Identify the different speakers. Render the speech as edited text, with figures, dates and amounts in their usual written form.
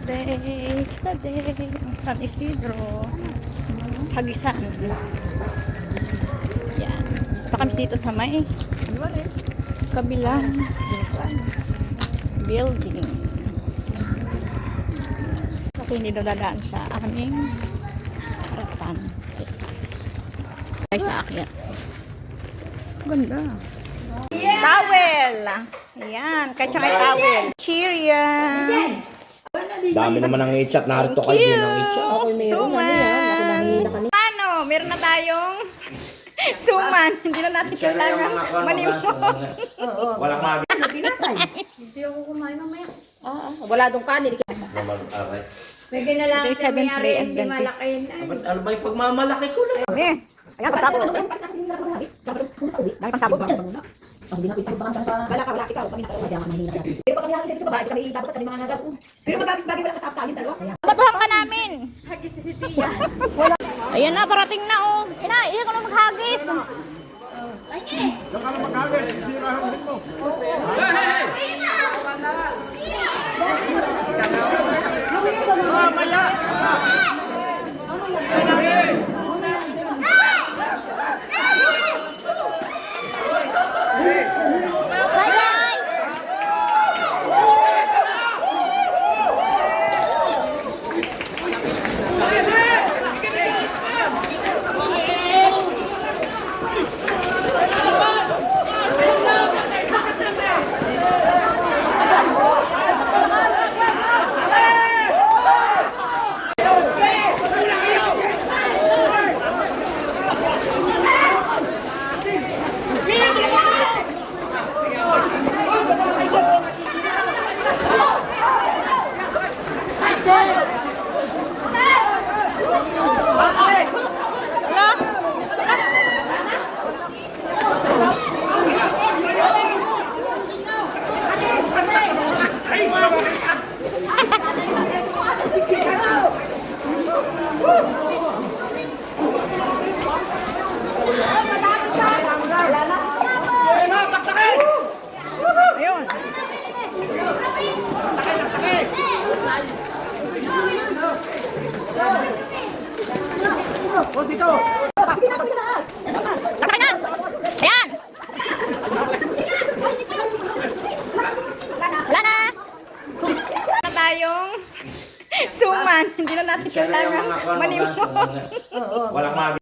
Speaker 1: today, ang San Isidro, Hagisan. Yan. Ito kami dito sa may kabilang building. Kasi hindi daw dadaan sa aming harapan. Ay, sa akyat. Ganda. Towel! Ayan, kahit siya may towel. Cheerios!
Speaker 2: Dami naman ang i-chat. Narito kayo din ang i-chat.
Speaker 3: Ako meron na yan. Ako nangihina kanina.
Speaker 1: Ano? Meron na tayong suman. Hindi na natin kailangan manimok.
Speaker 2: Walang mabi.
Speaker 3: Pinatay. Hindi ako kumain mamaya. Wala dong kanin.
Speaker 4: May ginalang
Speaker 1: Ito yung Seventh Day Adventist.
Speaker 2: Ano ba yung pagmamalaki ko na?
Speaker 1: Kami. Ayan, pansabog. Dahil pansabog.
Speaker 3: Hindi na pinapagbakan sa...
Speaker 4: Wala ka, wala ikaw. Kami na kayo.
Speaker 3: Kaya kami nahihina kaya. Pero pag kami nakasisi ko ba, kami dapat sa mga nagal.
Speaker 4: Pero matapos bagay wala ka sa aptahin dalawa.
Speaker 1: Babahan ka namin. Ayan na, parating na oh. Ina, iya ko na maghagis. Ayun. Takay na! Ayan! Wala na! Wala na tayong suman. Hindi na natin kailangan manimok.
Speaker 2: Walang mabi.